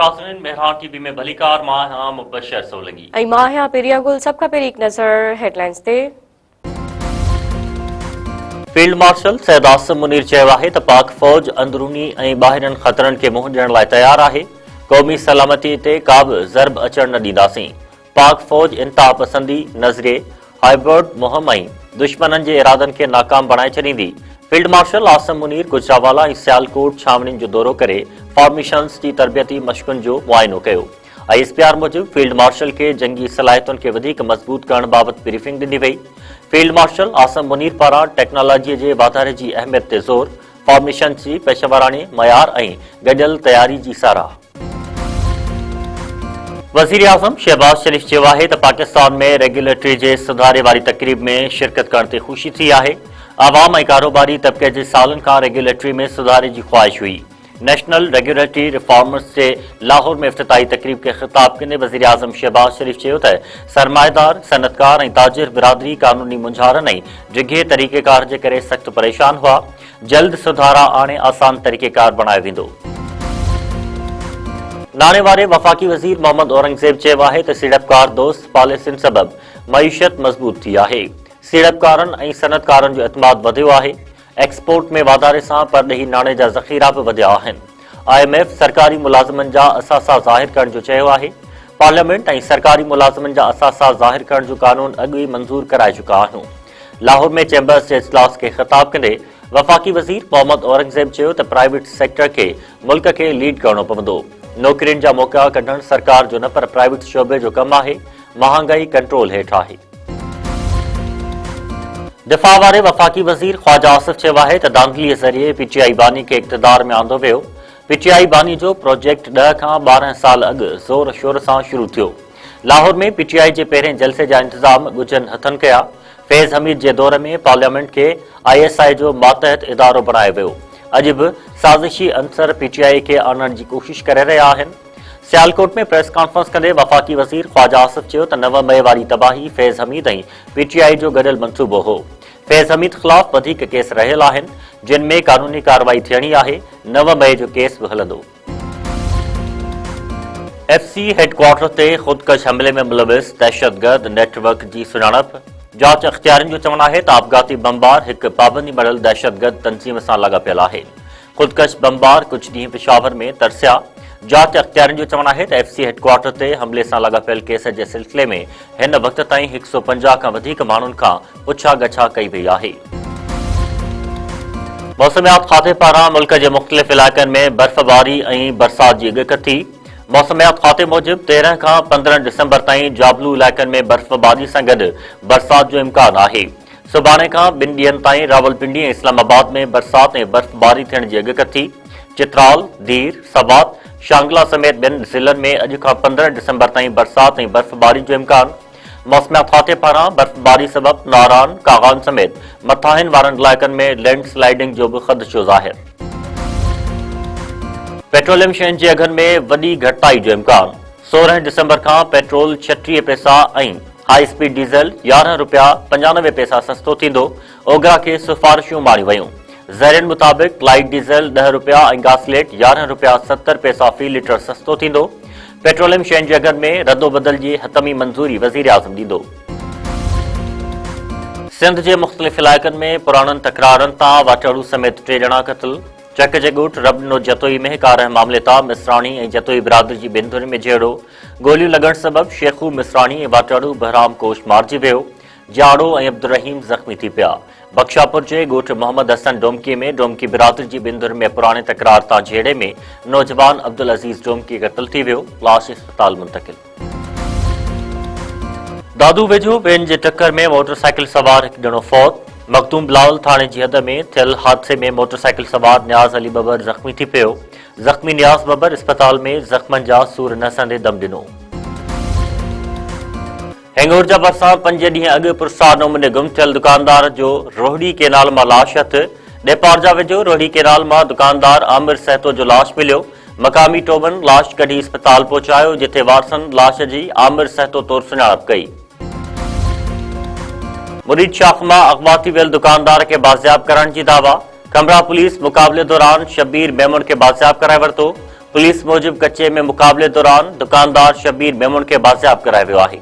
नाज़रीन मेहरान टीवी में भलीकार मां मुबशर सोलंगी ऐं मां आहियां पेरिया गुल। सब खां पहिरीं हिकु नज़र हेडलाइंस ते। फील्ड मार्शल सैयद आसिम मुनीर चयो आहे त पाक फौज अंदरूनी ऐं ॿाहिरनि ख़तरनि खे मुंहुं ॾियण लाइ तयारु आहे। क़ौमी सलामती ते का बि ज़रब अचण न ॾींदासीं। पाक फौज इंतहा पसंदी नज़रिए हाइब्रिड मुहिम ऐं दुश्मननि जे इरादनि खे नाकाम बणाए छॾींदी। फील्ड मार्शल आसिम मुनीर गुजरावाला ऐं सियालकोट छावनियुनि जो दौरो करे फॉर्मेशन्स जी तरबियती मश्कुनि जो मुआइनो कयो। ISPR मूजिबि फील्ड मार्शल खे जंगी सलाहियतुनि खे वधीक मज़बूत करण बाबति ब्रीफिंग ॾिनी वई। फील्ड मार्शल आसिम मुनीर पारां टेक्नोलॉजीअ जे वाधारे जी अहमियत ते ज़ोर, फॉर्मेशन जी पेशेवरानी मयार ऐं गॾियल तयारी जी साराह। वज़ीर आज़म शहबाज शरीफ़ चयो आहे त पाकिस्तान में रेगुलेटरी जे सुधारे वारी तक़रीब में शिरकत करण ते ख़ुशी थी आहे। आवाम ऐं कारोबारी तबिके जे सालनि खां रेगुलेटरी में सुधारे जी ख़्वाहिश हुई। नेशनल रेगुलेटरी रिफॉर्मर्स जे लाहौर में इफ्तिताही तक़रीब खे ख़िताब कंदे वज़ीर आज़म शहबाज शरीफ़ चयो त सरमाएदार, सनतकार ऐं ताजिर बिरादरी कानूनी मुंझारनि ऐं डिघे तरीक़ेकार जे करे सख़्तु परेशान हुआ। जल्द सुधारा आणे आसान तरीक़ेकार बणायो वेंदो। नाणे वारे वफ़ाक़ी वज़ीर मोहम्मद औरंगज़ेब चयो आहे त सीड़पकार दोस्त पॉलिसियुनि सबबि मईशत मज़बूत थी आहे। सीड़पकारनि ऐं सनतकारनि जो एतमाद वधियो आहे। एक्सपोर्ट में वाधारे सां परॾेही नाणे जा ज़ख़ीरा बि वधिया आहिनि। IMF सरकारी मुलाज़िमनि जा असासा ज़ाहिर करण जो चयो आहे। पार्लियामेंट ऐं सरकारी मुलाज़िमनि जा असासा ज़ाहिर करण जो कानून अॻु ई मंज़ूर कराए चुका आहियूं। लाहौर में चैम्बर्स जे इजलास खे ख़िताब कंदे वफ़ाक़ी वज़ीर मोहम्मद औरंगज़ेब चयो त प्राइवेट सेक्टर खे मुल्क खे लीड करणो पवंदो। नौकरियुनि जा मौक़ा कढणु सरकार जो न पर प्राइवेट शोबे जो कमु आहे। महांगाई कंट्रोल हेठि आहे। दिफ़ा वारे वफ़ाक़ी वज़ीर ख़्वाजा आसिफ चयो आहे त धांधलीअ ज़रिए PTI बानी खे इक़्तिदार में आंदो वियो। PTI बानी जो प्रोजेक्ट 10 खां 12 साल अॻु ज़ोर शोर सां शुरू थियो। लाहौर में PTI जे पहिरें जलसे जा इंतज़ाम ॻुझनि हथनि कया। फैज़ हमीद जे दौर में पार्लियामेंट खे ISI जो मातहत इदारो बणायो वियो। अॼु बि साज़िशी अंसर PTI खे आणण जी कोशिश करे रहिया आहिनि। सियालकोट में प्रेस कॉन्फ्रेंस कंदे वफ़ाक़ी वज़ीर ख़्वाजा आसिफ चयो त 9 मई वारी तबाही फैज़ हमीद ऐं PTI जो गॾियल मंसूबो हो। फैज़ हमीद ख़िलाफ़ वधीक केस रहियल आहिनि, जिन में कानूनी कार्रवाई थियणी आहे। 9 मई जो केस बि हलंदो। FC हेडक्वार्टर ते ख़ुदकश हमले में मुलविस दहशतगर्द नेटवर्क जी सुञाणप। जांच अख़्तियारियुनि जो चवणु आहे त आपघाती बमबार हिकु पाबंदी मड़ियल दहशतगर्द तंज़ीम सां लाॻापियल आहे। ख़ुदकश बमबार कुझु ॾींहं पेशावर में तरसिया। जांच अख़्तियारियुनि जो चवणु आहे त FC हेडक्वार्टर ते हमले सां लाॻापियल केस जे सिलसिले में हिन वक़्त ताईं 150 खां वधीक माण्हुनि खां पुछा गछा कई वई आहे। मौसमियात खाते पारां मुल्क जे मुख़्तलिफ़ इलाइक़नि में बर्फ़बारी ऐं बरसात जी ॻक थी। मौसमियात खाते मूजिबि 13 खां 15 दिसंबर ताईं जाबलू इलाइक़नि में बर्फ़बारी सां गॾु बरसात जो इम्कान आहे। सुभाणे खां 2 ॾींहनि ताईं रावलपिंडी ऐं इस्लामाबाद में बरसात ऐं बर्फ़बारी थियण जी ॻक थी। चित्राल, दीर, सवात, शांगला समेत ॿियनि ज़िलनि में अॼु खां 15 दिसंबर ताईं बरसात ऐं बर्फ़बारी जो इम्कान। मौसमियात खाते पारां बर्फ़बारी सबबि नारान, कागान समेत मथाहिन वारनि इलाइक़नि में लैंडस्लाइडिंग जो बि ख़दशो ज़ाहिर। पेट्रोलियम शयुनि जे अघनि में वॾी घटिताई जो इम्कान। 16 दिसंबर खां पेट्रोल 36 पैसा ऐं हाई स्पीड डीज़ल 11 रुपया 95 पैसा सस्तो थींदो। ओघरा खे सिफ़ारिशूं मारियूं वयूं। ज़रियनि मुताबिक़ लाइट डीज़ल 10 रुपया ऐं गासलेट 11 रुपया 70 पैसा फ़ी लीटर सस्तो थींदो। पेट्रोलियम शयुनि जे अघनि में रदोबदल जी हतमी मंज़ूरी वज़ीर आज़म ॾींदो। सिंध जे मुख़्तलिफ़ इलाइक़नि में पुराणनि तकरारनि तां वाटड़ू समेत 3 ॼणा क़त्ल। चक जे ॻोठ रबनो जतोई में कार मामले तां मिसराणी ऐं जतोई बिरादरी जी ॿिनि धुरियुनि में झेड़ो। गोलियूं लॻण सबबि शेखू मिसराणी ऐं वाटड़ू बहराम कोश मारिजी वियो। जाड़ो ऐं अब्दुर्रहीम ज़ख़्मी थी पिया। बख्शापुर जे ॻोठ मोहम्मद हसन डोमकीअ में डोमकी बिरादरी जी ॿिनि धुरियुनि में पुराणे तकरार तां झेड़े में नौजवान अब्दुल अज़ीज़ डोमकी क़त्ल थी वियो। लाश इस्पताल मुंतक़िल। दादू वेझो ॿियनि जे टक्कर में मोटरसाइकिल सवार हिकु ॼणो फौत। मखदूम बिलावल थाणे जी हद में थियल हादसे में मोटरसाइकिल सवार न्याज़ अली बबर ज़ख़्मी थी पियो। ज़ख़्मी न्याज़ बबर इस्पताल में ज़ख़्मनि जा सूर न सहंदे दम ॾिनो। हेंगोर जा भरिसां 5 ॾींहं अॻु पुरसार नमूने गुम थियल दुकानदार जो रोहड़ी केनाल मां लाश हथ। नेपार जा वेझो रोहड़ी केनाल मां दुकानदार आमिर सहतो जो लाश मिलियो। मक़ामी टोबनि लाश कढी इस्पताल पहुचायो, जिथे वारसनि लाश जी आमिर सहतो तौरु सुञाणप कई। मुरीद शाख मां अगवा थी वियल दुकानदार खे बाज़ियाब करण जी दावा। खंबरा पुलिस मुक़ाबले दौरान शब्बीर मेमन खे बाज़ियाब कराए वरितो। पुलिस मूजिब कचे में मुक़ाबले दौरान दुकानदार शबीर मेमन खे बाज़ियाब करायो वियो आहे।